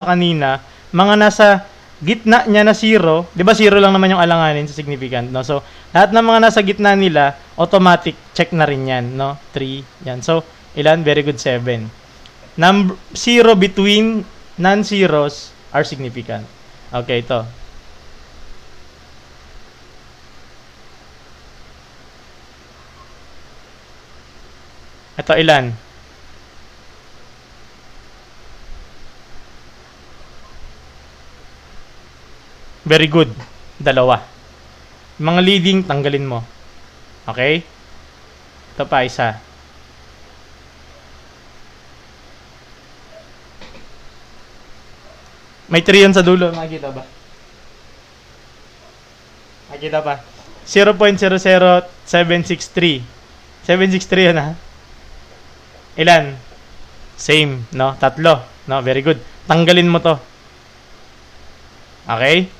kanina, mga nasa gitna niya na 0, 'di ba 0 lang naman yung alanganin sa significant, no? So, lahat ng mga nasa gitna nila, automatic check na rin 'yan, no? 3, 'yan. So, ilan? Very good, 7. 0 between non-zeros are significant. Okay, ito. Ito ilan? Very good. 2. Mga leading, tanggalin mo. Okay? Ito pa, isa. May 3 yan sa dulo. Makikita ba? Makikita pa. 0.00763. 763 yan, ha? Ilan? Same, no? 3. No? Very good. Tanggalin mo to. Okay?